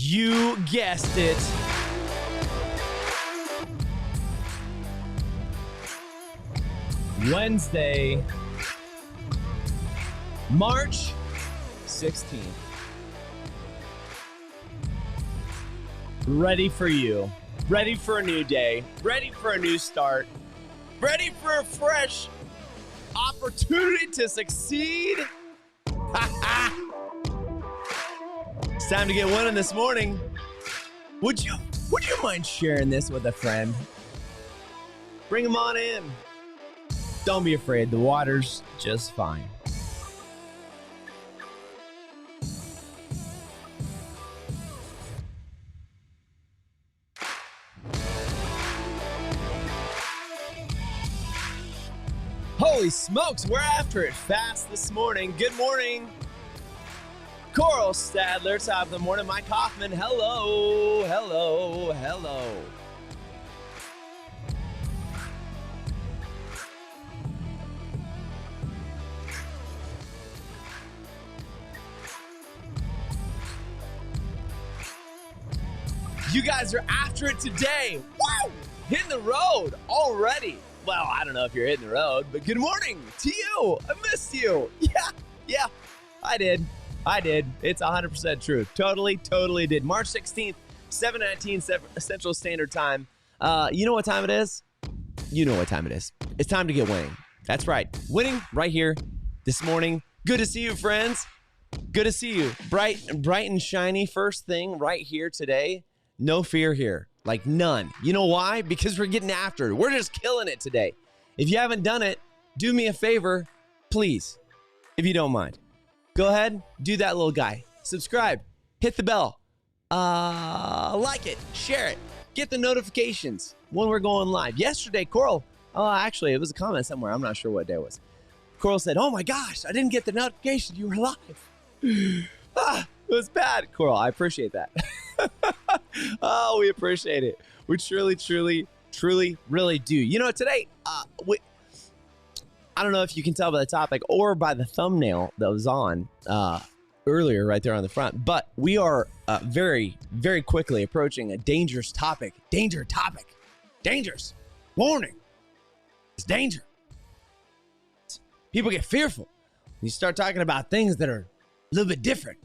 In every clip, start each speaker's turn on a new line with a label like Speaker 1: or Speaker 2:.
Speaker 1: You guessed it. Wednesday, March 16th. Ready for you. Ready for a new day. Ready for a new start. Ready for a fresh opportunity to succeed. It's time to get winning this morning. Would you mind sharing this with a friend? Bring them on in. Don't be afraid. The water's just fine. Holy smokes, we're after it fast this morning. Good morning. Coral Stadler, top of the morning. Mike Hoffman, hello, hello, hello. You guys are after it today. Woo! Hitting the road already. Well, I don't know if you're hitting the road, but good morning to you. I missed you. Yeah, I did. It's 100% true. Totally did. March 16th, 7:19 Central Standard Time. You know what time it is? You know what time it is. It's time to get winning. That's right. Winning right here this morning. Good to see you, friends. Good to see you. Bright and shiny first thing right here today. No fear here. Like none. You know why? Because we're getting after it. We're just killing it today. If you haven't done it, do me a favor, please, if you don't mind. Go ahead, do that little guy. Subscribe, hit the bell, like it, share it, get the notifications when we're going live. Yesterday, Coral, actually, it was a comment somewhere. I'm not sure what day it was. Coral said, oh my gosh, I didn't get the notification you were live. It was bad. Coral, I appreciate that. Oh, we appreciate it. We truly, really do. You know, today, I don't know if you can tell by the topic or by the thumbnail that was on earlier right there on the front, but we are very, very quickly approaching a dangerous topic. Dangerous. Warning. It's danger. People get fearful. You start talking about things that are a little bit different.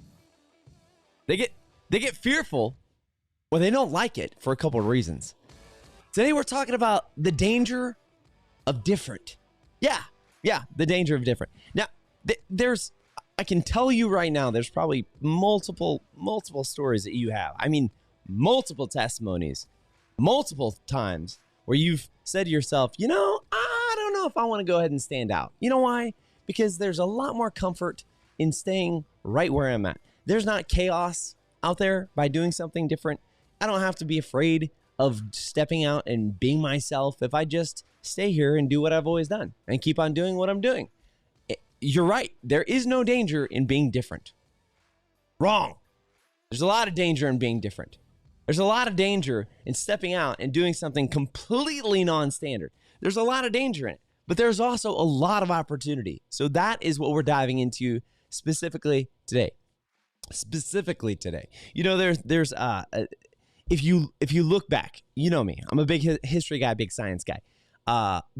Speaker 1: They get fearful or they don't like it for a couple of reasons. Today we're talking about the danger of different. Yeah, the danger of different. Now, I can tell you right now, there's probably multiple stories that you have. I mean, multiple testimonies, multiple times where you've said to yourself, you know, I don't know if I want to go ahead and stand out. You know why? Because there's a lot more comfort in staying right where I'm at. There's not chaos out there by doing something different. I don't have to be afraid of stepping out and being myself if I just stay here and do what I've always done and keep on doing what I'm doing. You're right. There is no danger in being different. Wrong. There's a lot of danger in being different. There's a lot of danger in stepping out and doing something completely non-standard. There's a lot of danger in it, but there's also a lot of opportunity. So that is what we're diving into specifically today. You know, there's if you look back, you know me, I'm a big history guy, big science guy.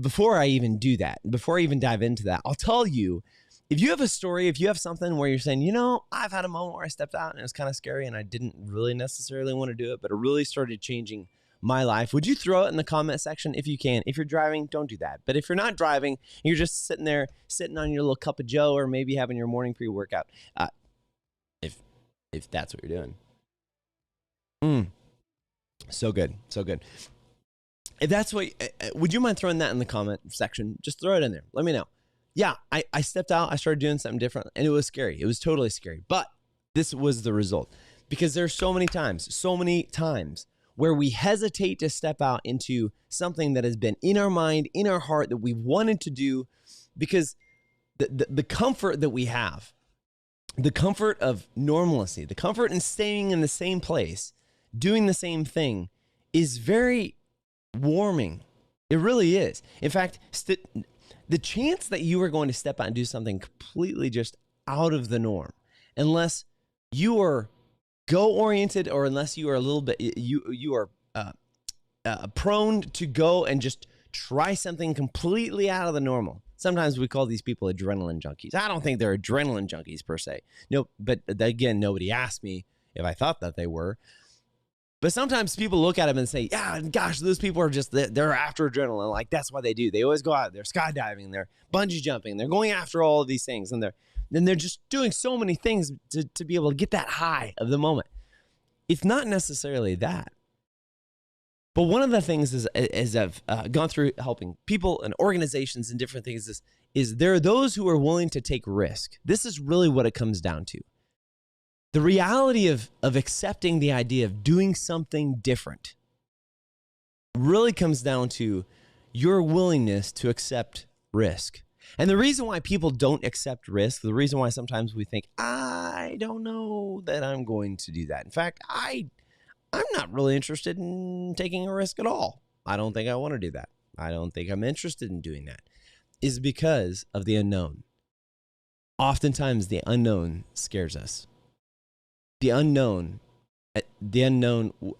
Speaker 1: Before I even do that, before I even dive into that, I'll tell you, if you have a story, if you have something where you're saying, you know, I've had a moment where I stepped out and it was kind of scary and I didn't really necessarily want to do it, but it really started changing my life. Would you throw it in the comment section if you can? If you're driving, don't do that. But if you're not driving, you're just sitting on your little cup of joe or maybe having your morning pre-workout, if that's what you're doing. So good. If that's what, would you mind throwing that in the comment section? Just throw it in there. Let me know. Yeah, I stepped out. I started doing something different and it was scary. It was totally scary. But this was the result because there's so many times where we hesitate to step out into something that has been in our mind, in our heart that we wanted to do because the comfort that we have, the comfort of normalcy, the comfort in staying in the same place, doing the same thing is very warming. It really is. In fact, the chance that you are going to step out and do something completely just out of the norm, unless you are go-oriented, or unless you are a little bit, you are prone to go and just try something completely out of the normal. Sometimes we call these people adrenaline junkies. I don't think they're adrenaline junkies per se. No, but again, nobody asked me if I thought that they were. But sometimes people look at them and say, yeah, gosh, those people are just, they're after adrenaline. Like, that's what they do. They always go out, they're skydiving, they're bungee jumping, they're going after all of these things. And they're just doing so many things to be able to get that high of the moment. It's not necessarily that. But one of the things is I've gone through helping people and organizations and different things is there are those who are willing to take risk. This is really what it comes down to. The reality of accepting the idea of doing something different really comes down to your willingness to accept risk. And the reason why people don't accept risk, the reason why sometimes we think, I don't know that I'm going to do that. In fact, I'm not really interested in taking a risk at all. I don't think I want to do that. I don't think I'm interested in doing that, is because of the unknown. Oftentimes, the unknown scares us. The unknown,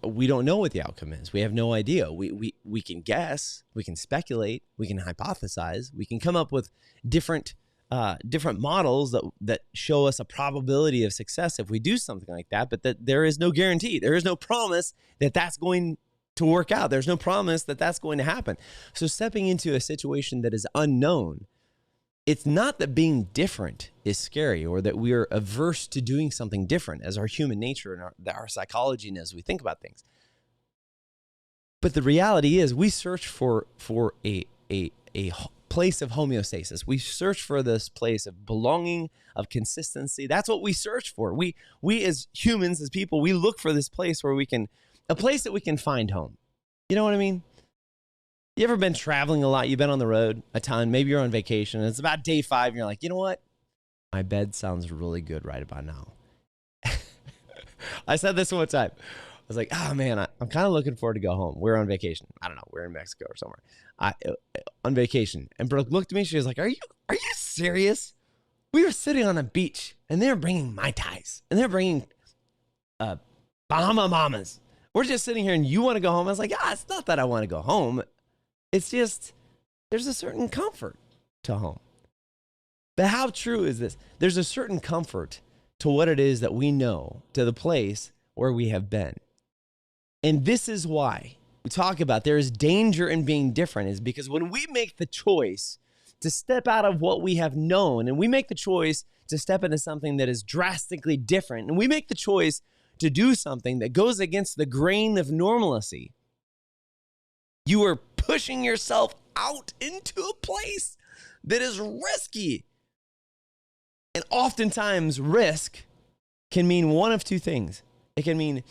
Speaker 1: we don't know what the outcome is. We have no idea. We can guess, we can speculate, we can hypothesize, we can come up with different models that show us a probability of success if we do something like that, but that there is no guarantee. There is no promise that that's going to work out. There's no promise that that's going to happen. So stepping into a situation that is unknown, it's not that being different is scary or that we are averse to doing something different as our human nature and our psychology and as we think about things. But the reality is we search for a place of homeostasis. We search for this place of belonging, of consistency. That's what we search for. We as humans, as people, we look for this place where a place that we can find home. You know what I mean? You ever been traveling a lot? You've been on the road a ton. Maybe you're on vacation. And it's about day 5. And you're like, you know what? My bed sounds really good right about now. I said this one time. I was like, oh, man, I'm kind of looking forward to go home. We're on vacation. I don't know. We're in Mexico or somewhere. On vacation. And Brooke looked at me. She was like, are you serious? We were sitting on a beach, and they're bringing Mai Tais. And they're bringing Bahama Mamas. We're just sitting here, and you want to go home? I was like, it's not that I want to go home. It's just, there's a certain comfort to home. But how true is this? There's a certain comfort to what it is that we know, to the place where we have been. And this is why we talk about there is danger in being different, is because when we make the choice to step out of what we have known, and we make the choice to step into something that is drastically different, and we make the choice to do something that goes against the grain of normalcy, you are pushing yourself out into a place that is risky. And oftentimes risk can mean one of two things. It can mean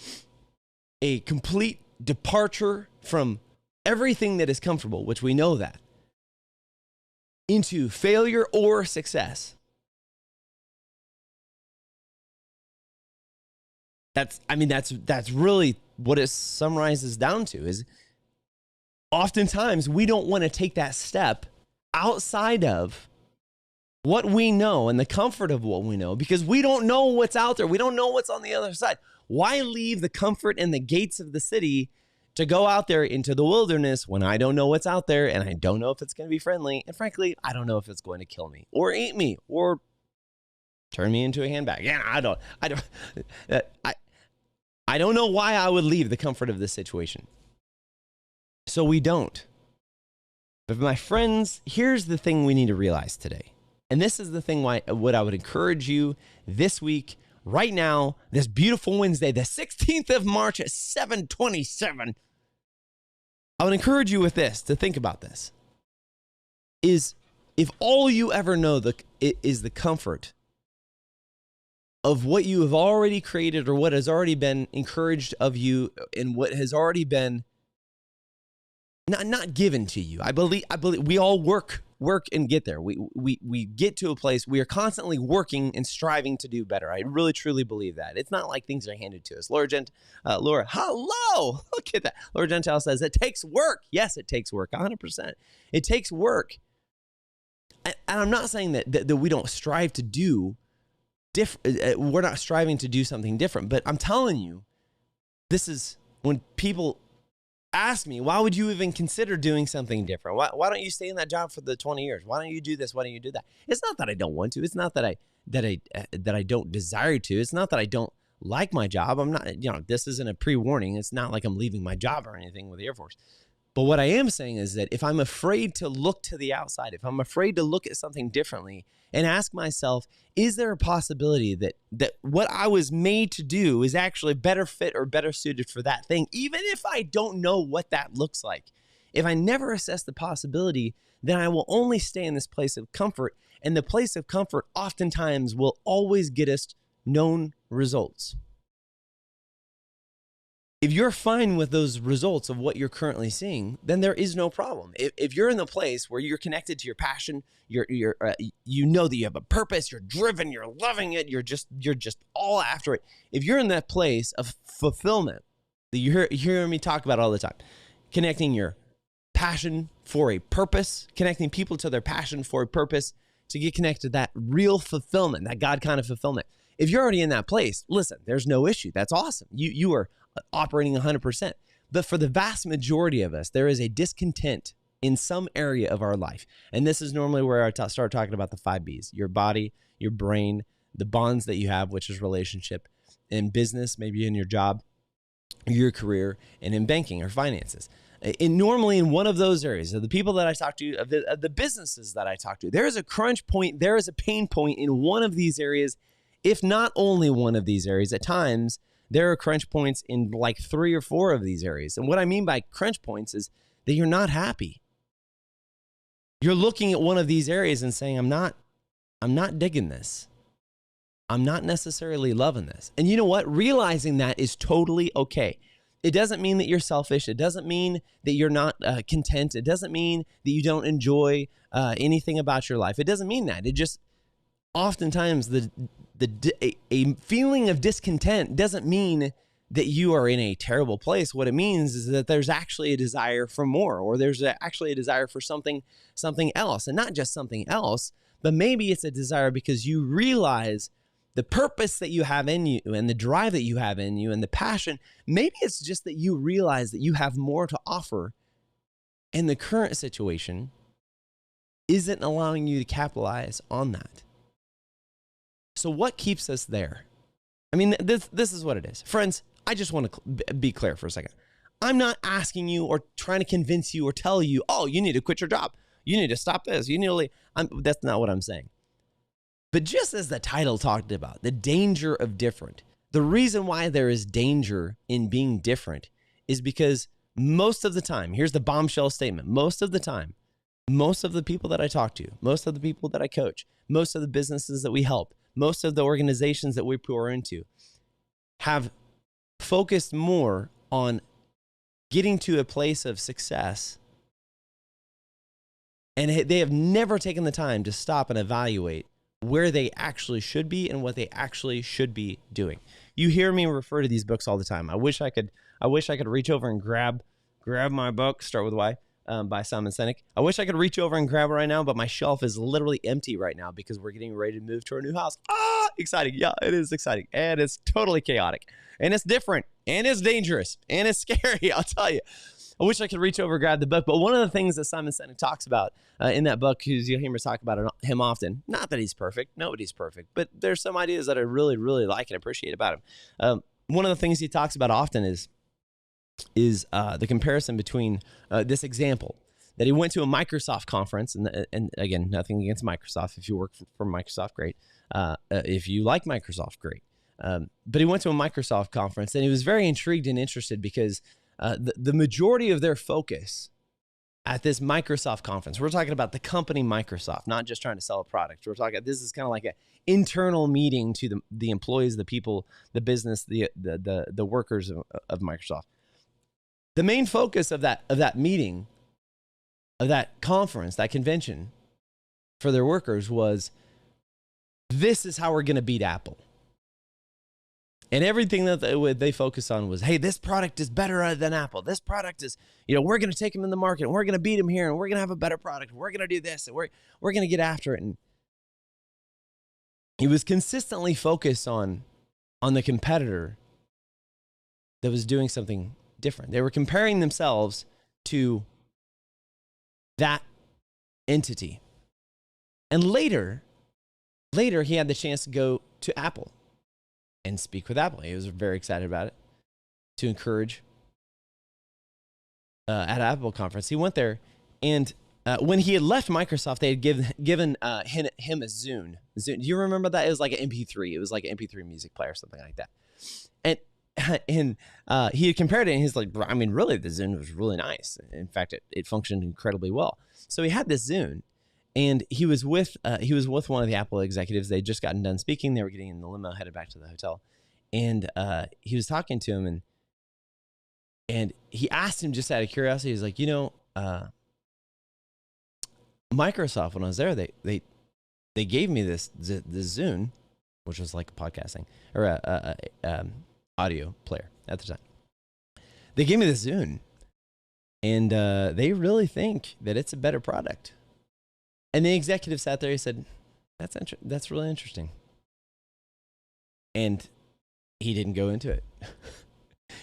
Speaker 1: a complete departure from everything that is comfortable, which we know that, into failure or success. That's really what it summarizes down to, is oftentimes we don't want to take that step outside of what we know and the comfort of what we know, because we don't know what's out there. We don't know what's on the other side. Why leave the comfort and the gates of the city to go out there into the wilderness when I don't know what's out there, and I don't know if it's going to be friendly, and frankly, I don't know if it's going to kill me or eat me or turn me into a handbag. Yeah, I don't know why I would leave the comfort of this situation. So we don't. But my friends, here's the thing we need to realize today. And this is the thing what I would encourage you this week, right now, this beautiful Wednesday, the 16th of March at 7:27. I would encourage you with this, to think about this, is if all you ever know is the comfort of what you have already created or what has already been encouraged of you and what has already been not given to you. I believe we all work and get there. We get to a place we are constantly working and striving to do better. I really truly believe that. It's not like things are handed to us. Laura, hello, look at that. Laura Gentile says it takes work. Yes, it takes work. 100%. It takes work. And I'm not saying that we don't strive to do we're not striving to do something different. But I'm telling you, this is when people ask me, why would you even consider doing something different? Why don't you stay in that job for the 20 years? Why don't you do this? Why don't you do that? It's not that I don't want to. It's not that I don't desire to. It's not that I don't like my job. I'm not, this isn't a pre-warning. It's not like I'm leaving my job or anything with the Air Force. But what I am saying is that if I'm afraid to look to the outside, if I'm afraid to look at something differently and ask myself, is there a possibility that what I was made to do is actually better fit or better suited for that thing, even if I don't know what that looks like? If I never assess the possibility, then I will only stay in this place of comfort. And the place of comfort oftentimes will always get us known results. If you're fine with those results of what you're currently seeing, then there is no problem. If you're in the place where you're connected to your passion, you know that you have a purpose, you're driven, you're loving it, you're just all after it. If you're in that place of fulfillment that you hear me talk about all the time, connecting your passion for a purpose, connecting people to their passion for a purpose, to get connected to that real fulfillment, that God kind of fulfillment. If you're already in that place, listen, there's no issue. That's awesome. You are operating 100%. But for the vast majority of us, there is a discontent in some area of our life. And this is normally where I start talking about the 5 Bs: your body, your brain, the bonds that you have, which is relationship, in business, maybe in your job, your career, and in banking or finances. Normally in one of those areas, of the people that I talk to, of the businesses that I talk to, there is a crunch point, there is a pain point in one of these areas, if not only one of these areas. At times, there are crunch points in like 3 or 4 of these areas. And what I mean by crunch points is that you're not happy. You're looking at one of these areas and saying, I'm not digging this. I'm not necessarily loving this. And you know what? Realizing that is totally okay. It doesn't mean that you're selfish. It doesn't mean that you're not content. It doesn't mean that you don't enjoy anything about your life. It doesn't mean that. It just, oftentimes a feeling of discontent doesn't mean that you are in a terrible place. What it means is that there's actually a desire for more, or there's actually a desire for something else, and not just something else, but maybe it's a desire because you realize the purpose that you have in you and the drive that you have in you and the passion. Maybe it's just that you realize that you have more to offer, and the current situation isn't allowing you to capitalize on that. So what keeps us there? I mean, this is what it is. Friends, I just want to be clear for a second. I'm not asking you or trying to convince you or tell you, oh, you need to quit your job. You need to stop this. You need to leave. That's not what I'm saying. But just as the title talked about, the danger of different, the reason why there is danger in being different is because most of the time, here's the bombshell statement, most of the time, most of the people that I talk to, most of the people that I coach, most of the businesses that we help, most of the organizations that we pour into have focused more on getting to a place of success, and they have never taken the time to stop and evaluate where they actually should be and what they actually should be doing. You hear me refer to these books all the time. I wish I could reach over and grab my book, Start With Why, by Simon Sinek. I wish I could reach over and grab it right now, but my shelf is literally empty right now because we're getting ready to move to our new house. Exciting. Yeah, it is exciting. And it's totally chaotic. And it's different. And it's dangerous. And it's scary, I'll tell you. I wish I could reach over and grab the book. But one of the things that Simon Sinek talks about in that book, because you'll hear me talk about him often, not that he's perfect. Nobody's perfect. But there's some ideas that I really, really like and appreciate about him. One of the things he talks about often is the comparison between this example that he went to a Microsoft conference, and again, nothing against Microsoft. If you work for Microsoft, great. If you like Microsoft, great. But he went to a Microsoft conference, and he was very intrigued and interested because the majority of their focus at this Microsoft conference, we're talking about the company Microsoft, not just trying to sell a product. We're talking, this is kind of like an internal meeting to the employees, the people, the business, the workers of Microsoft. The main focus of that meeting, of that conference, that convention for their workers was, this is how we're going to beat Apple. And everything that they focus on was, hey, this product is better than Apple. This product is, we're going to take them in the market, and we're going to beat them here, and we're going to have a better product. And we're going to do this, and we're going to get after it. And he was consistently focused on the competitor that was doing something different. They were comparing themselves to that entity. And later he had the chance to go to Apple and speak with Apple. He was very excited about it, to encourage at Apple conference. He went there, and when he had left Microsoft, they had given him a Zune. Do you remember that? It was like an MP3. It was like an MP3 music player or something like that. And he had compared it, and he's like, I mean, really, the Zune was really nice. In fact, it functioned incredibly well. So he had this Zune, and he was with one of the Apple executives. They'd just gotten done speaking. They were getting in the limo, headed back to the hotel, and he was talking to him, and he asked him just out of curiosity. He's like, Microsoft, when I was there, they gave me this Zune, which was like podcasting or a audio player at the time. They gave me this Zune, and they really think that it's a better product. And the executive sat there. He said, "That's really interesting." And he didn't go into it.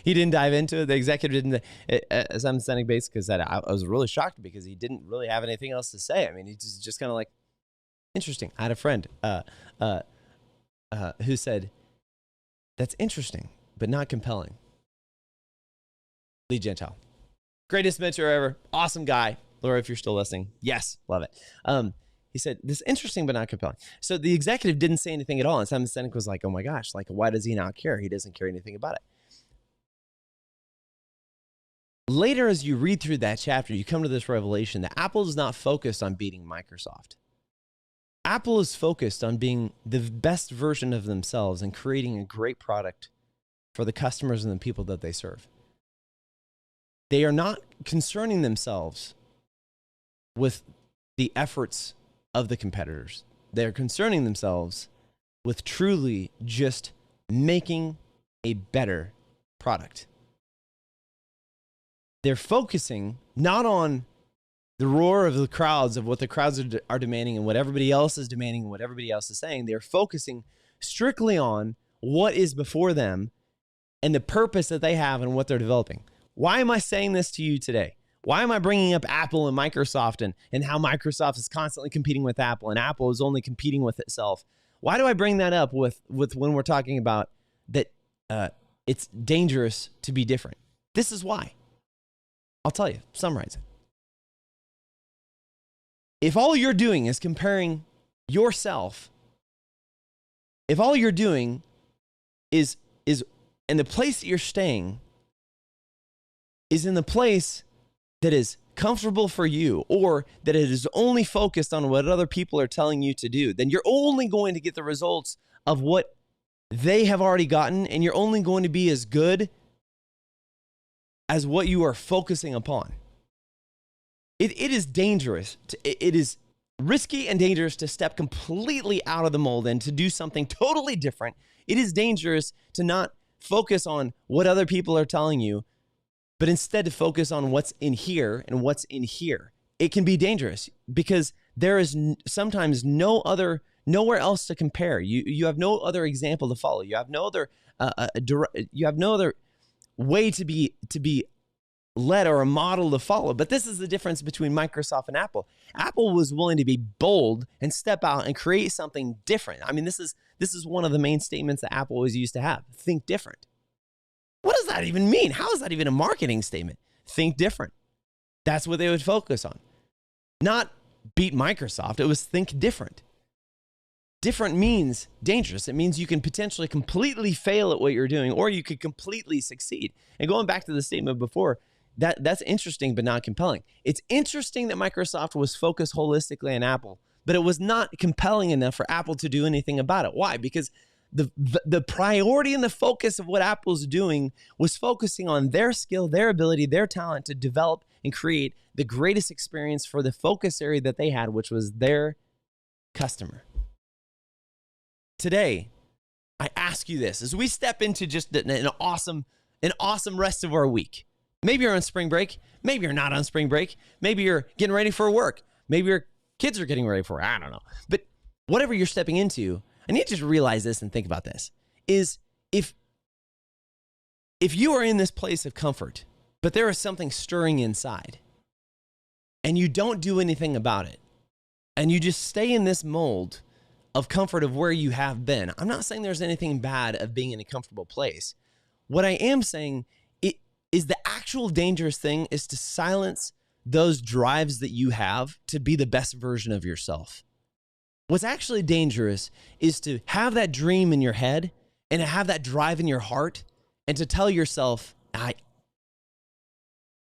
Speaker 1: He didn't dive into it. The executive didn't. As I'm standing base, because I was really shocked because he didn't really have anything else to say. I mean, he's just kind of like, interesting. I had a friend who said, "That's interesting, but not compelling." Lee Gentile, greatest mentor ever, awesome guy. Laura, if you're still listening, yes, love it. He said, "This is interesting, but not compelling." So the executive didn't say anything at all, and Simon Sinek was like, "Oh my gosh, like, why does he not care? He doesn't care anything about it." Later, as you read through that chapter, you come to this revelation that Apple is not focused on beating Microsoft. Apple is focused on being the best version of themselves and creating a great product for the customers and the people that they serve. They are not concerning themselves with the efforts of the competitors. They're concerning themselves with truly just making a better product. They're focusing not on the roar of the crowds, of what the crowds are demanding and what everybody else is demanding and what everybody else is saying. They're focusing strictly on what is before them and the purpose that they have and what they're developing. Why am I saying this to you today? Why am I bringing up Apple and Microsoft and how Microsoft is constantly competing with Apple and Apple is only competing with itself? Why do I bring that up with when we're talking about that it's dangerous to be different? This is why. I'll tell you, summarize it. If all you're doing is comparing yourself, if all you're doing is in the place that you're staying is in the place that is comfortable for you, or that it is only focused on what other people are telling you to do, then you're only going to get the results of what they have already gotten, and you're only going to be as good as what you are focusing upon. It is dangerous. It is risky and dangerous to step completely out of the mold and to do something totally different. It is dangerous to not focus on what other people are telling you, but instead to focus on what's in here and what's in here. It can be dangerous because there is sometimes nowhere else to compare. You have no other example to follow. You have no other way to be led or a model to follow. But this is the difference between Microsoft and Apple. Apple was willing to be bold and step out and create something different. I mean, this is one of the main statements that Apple always used to have. Think different. What does that even mean? How is that even a marketing statement? Think different. That's what they would focus on. Not beat Microsoft. It was think different. Different means dangerous. It means you can potentially completely fail at what you're doing, or you could completely succeed. And going back to the statement before, that's interesting but not compelling. It's interesting that Microsoft was focused holistically on Apple, but it was not compelling enough for Apple to do anything about it. Why? Because the priority and the focus of what Apple's doing was focusing on their skill, their ability, their talent to develop and create the greatest experience for the focus area that they had, which was their customer. Today, I ask you this, as we step into just an awesome rest of our week. Maybe you're on spring break. Maybe you're not on spring break. Maybe you're getting ready for work. Maybe your kids are getting ready for work. I don't know. But whatever you're stepping into, I need you to realize this and think about this, is if you are in this place of comfort, but there is something stirring inside, and you don't do anything about it, and you just stay in this mold of comfort of where you have been. I'm not saying there's anything bad of being in a comfortable place. What I am saying is the actual dangerous thing is to silence those drives that you have to be the best version of yourself. What's actually dangerous is to have that dream in your head and to have that drive in your heart and to tell yourself,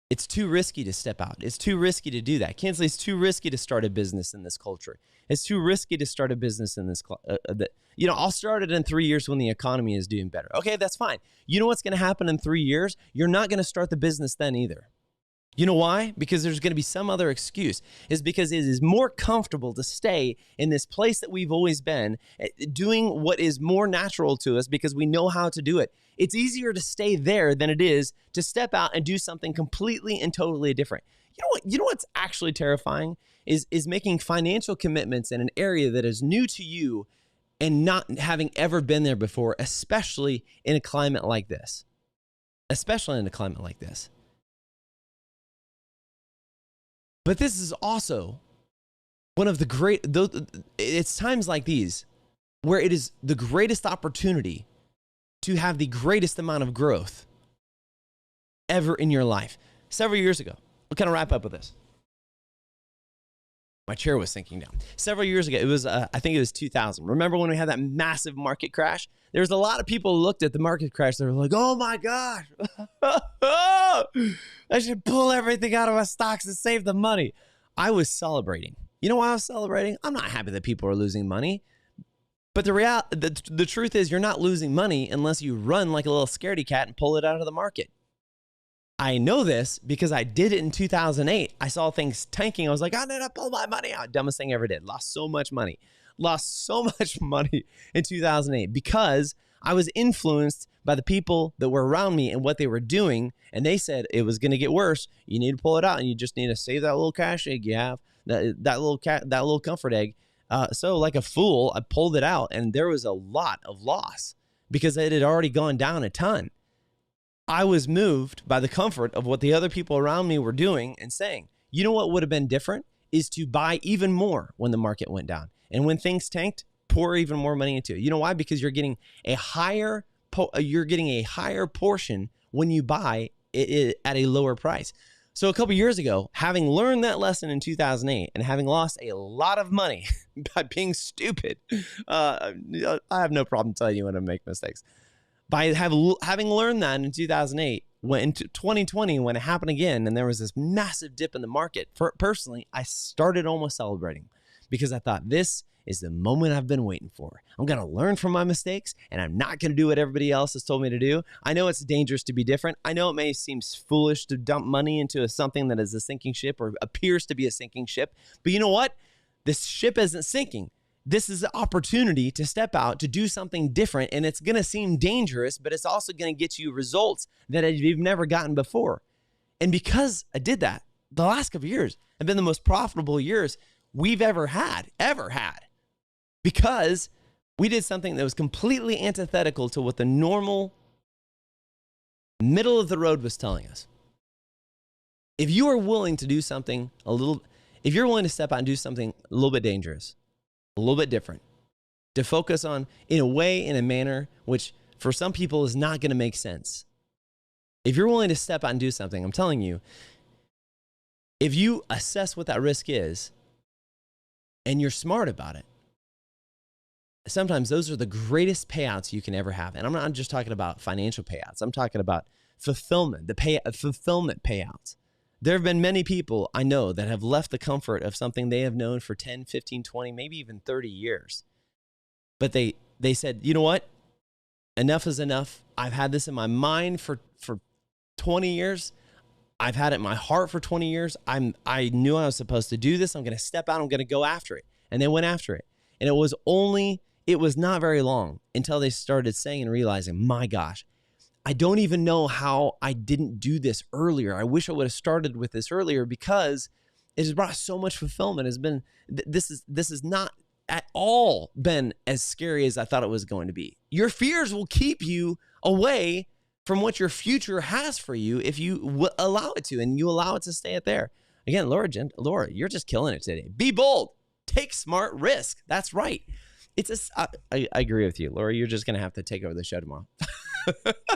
Speaker 1: it's too risky to step out. It's too risky to do that. Kinsley, it's too risky to start a business in this culture. It's too risky to start a business in this. I'll start it in 3 years when the economy is doing better. Okay, that's fine. You know what's going to happen in 3 years? You're not going to start the business then either. You know why? Because there's going to be some other excuse. It's because it is more comfortable to stay in this place that we've always been, doing what is more natural to us because we know how to do it. It's easier to stay there than it is to step out and do something completely and totally different. You know what's actually terrifying is making financial commitments in an area that is new to you and not having ever been there before, especially in a climate like this. But this is also one of it's times like these where it is the greatest opportunity to have the greatest amount of growth ever in your life. Several years ago, we'll kind of wrap up with this. My chair was sinking down. Several years ago, it was, I think it was 2000. Remember when we had that massive market crash? There was a lot of people who looked at the market crash. They were like, oh my gosh, I should pull everything out of my stocks and save the money. I was celebrating. You know why I was celebrating? I'm not happy that people are losing money. But the truth is you're not losing money unless you run like a little scaredy cat and pull it out of the market. I know this because I did it in 2008. I saw things tanking. I was like, I need to pull my money out. Dumbest thing I ever did. Lost so much money in 2008 because I was influenced by the people that were around me and what they were doing. And they said it was going to get worse. You need to pull it out and you just need to save that little cash egg you have, that little comfort egg. So like a fool, I pulled it out and there was a lot of loss because it had already gone down a ton. I was moved by the comfort of what the other people around me were doing and saying, you know what would have been different is to buy even more when the market went down. And when things tanked, pour even more money into it. You know why? Because you're getting a higher portion when you buy it at a lower price. So a couple years ago, having learned that lesson in 2008 and having lost a lot of money by being stupid, I have no problem telling you when I make mistakes. By having learned that in 2008, went into 2020 when it happened again, and there was this massive dip in the market. Personally, I started almost celebrating because I thought this is the moment I've been waiting for. I'm going to learn from my mistakes, and I'm not going to do what everybody else has told me to do. I know it's dangerous to be different. I know it may seem foolish to dump money into something that is a sinking ship or appears to be a sinking ship, but you know what? This ship isn't sinking. This is an opportunity to step out, to do something different, and it's going to seem dangerous, but it's also going to get you results that you've never gotten before. And because I did that, the last couple of years have been the most profitable years we've ever had, because we did something that was completely antithetical to what the normal middle of the road was telling us. If you are willing to do something if you're willing to step out and do something a little bit dangerous, a little bit different, to focus on in a manner which for some people is not going to make sense. If you're willing to step out and do something, I'm telling you, if you assess what that risk is and you're smart about it, sometimes those are the greatest payouts you can ever have. And I'm not just talking about financial payouts. I'm talking about fulfillment, fulfillment payouts. There have been many people I know that have left the comfort of something they have known for 10, 15, 20, maybe even 30 years. But they said, you know what? Enough is enough. I've had this in my mind for 20 years. I've had it in my heart for 20 years. I knew I was supposed to do this. I'm going to step out. I'm going to go after it. And they went after it. And it was not very long until they started saying and realizing, my gosh, I don't even know how I didn't do this earlier. I wish I would have started with this earlier because it has brought so much fulfillment. This is not at all been as scary as I thought it was going to be. Your fears will keep you away from what your future has for you if you allow it to, and you allow it to stay at there. Again, Laura, you're just killing it today. Be bold. Take smart risk. That's right. I agree with you, Laura. You're just going to have to take over the show tomorrow.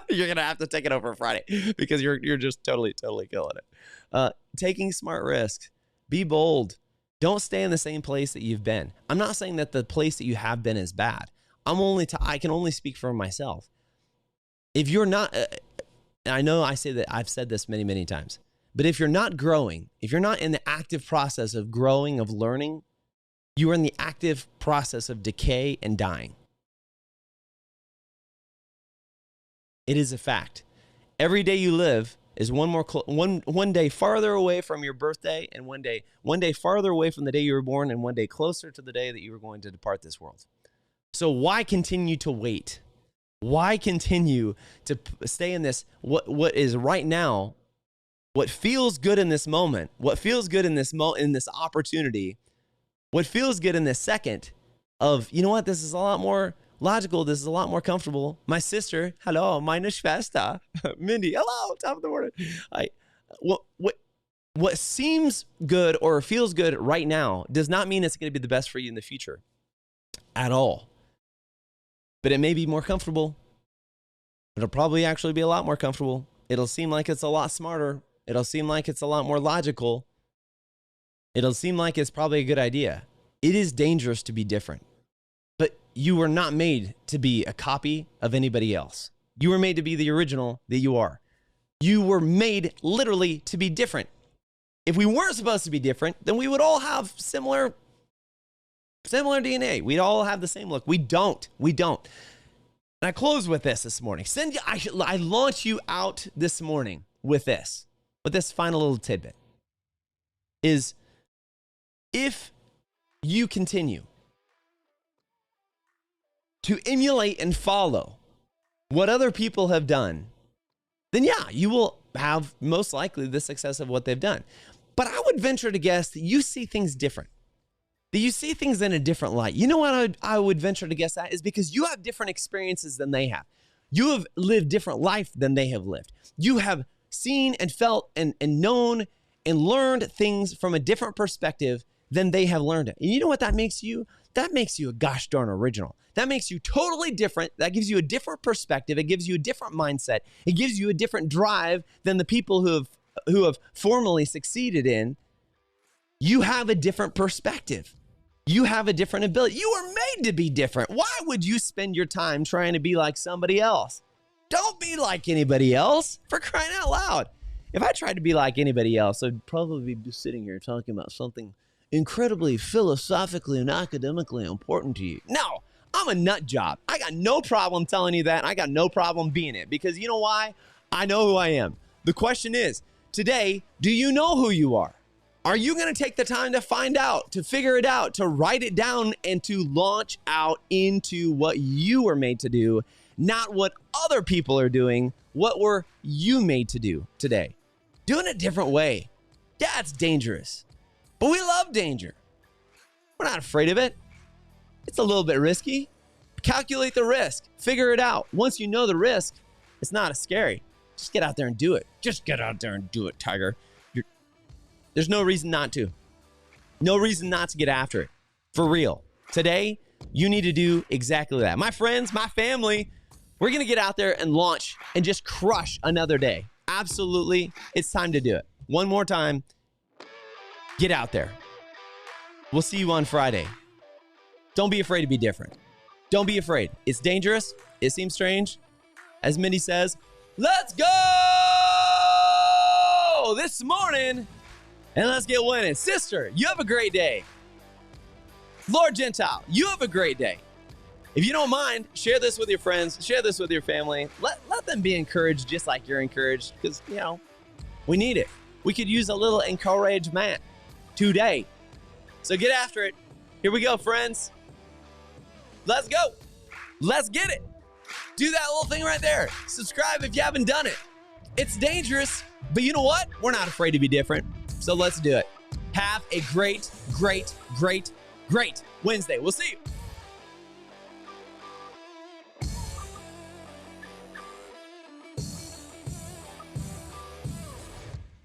Speaker 1: You're going to have to take it over Friday because you're just totally killing it. Taking smart risks. Be bold. Don't stay in the same place that you've been. I'm not saying that the place that you have been is bad. I can only speak for myself. If you're not, I know I say that I've said this many, many times, but if you're not growing, if you're not in the active process of growing, of learning, you are in the active process of decay and dying. It is a fact. Every day you live is one day farther away from your birthday, and one day farther away from the day you were born, and one day closer to the day that you were going to depart this world. So why continue to wait? Why continue to stay in this, what is right now, what feels good in this moment, what feels good in this opportunity, what feels good in this second of, you know what, this is a lot more logical, this is a lot more comfortable. My sister, hello, meine Schwester, Mindy, hello, top of the morning. What seems good or feels good right now does not mean it's going to be the best for you in the future at all. But it may be more comfortable. It'll probably actually be a lot more comfortable. It'll seem like it's a lot smarter. It'll seem like it's a lot more logical. It'll seem like it's probably a good idea. It is dangerous to be different. But you were not made to be a copy of anybody else. You were made to be the original that you are. You were made literally to be different. If we weren't supposed to be different, then we would all have similar DNA. We'd all have the same look. We don't. And I close with this morning. I launch you out this morning with this final little tidbit is, if you continue to emulate and follow what other people have done, then yeah, you will have most likely the success of what they've done. But I would venture to guess that you see things different. That you see things in a different light. You know what I would venture to guess that is because you have different experiences than they have. You have lived different life than they have lived. You have seen and felt and known and learned things from a different perspective than they have learned it. And you know what that makes you? That makes you a gosh darn original. That makes you totally different. That gives you a different perspective. It gives you a different mindset. It gives you a different drive than the people who have formerly succeeded in. You have a different perspective. You have a different ability. You were made to be different. Why would you spend your time trying to be like somebody else? Don't be like anybody else, for crying out loud. If I tried to be like anybody else, I'd probably be sitting here talking about something incredibly philosophically and academically important to you. No, I'm a nut job. I got no problem telling you that. I got no problem being it, because you know why? I know who I am. The question is, today, do you know who you are? Are you going to take the time to find out, to figure it out, to write it down, and to launch out into what you were made to do, not what other people are doing? What were you made to do today? Doing it a different way. Yeah, it's dangerous, but we love danger. We're not afraid of it. It's a little bit risky. Calculate the risk. Figure it out. Once you know the risk, it's not as scary. Just get out there and do it. Just get out there and do it, Tiger. There's no reason not to. No reason not to get after it. For real. Today, you need to do exactly that. My friends, my family, we're going to get out there and launch and just crush another day. Absolutely. It's time to do it. One more time. Get out there. We'll see you on Friday. Don't be afraid to be different. Don't be afraid. It's dangerous. It seems strange. As Mindy says, let's go this morning. And let's get winning. Sister, you have a great day. Lord Gentile, you have a great day. If you don't mind, share this with your friends. Share this with your family. Let them be encouraged just like you're encouraged, because, you know, we need it. We could use a little encouragement today. So get after it. Here we go, friends. Let's go. Let's get it. Do that little thing right there. Subscribe if you haven't done it. It's dangerous, but you know what? We're not afraid to be different. So let's do it. Have a great, great, great great Wednesday. We'll see you.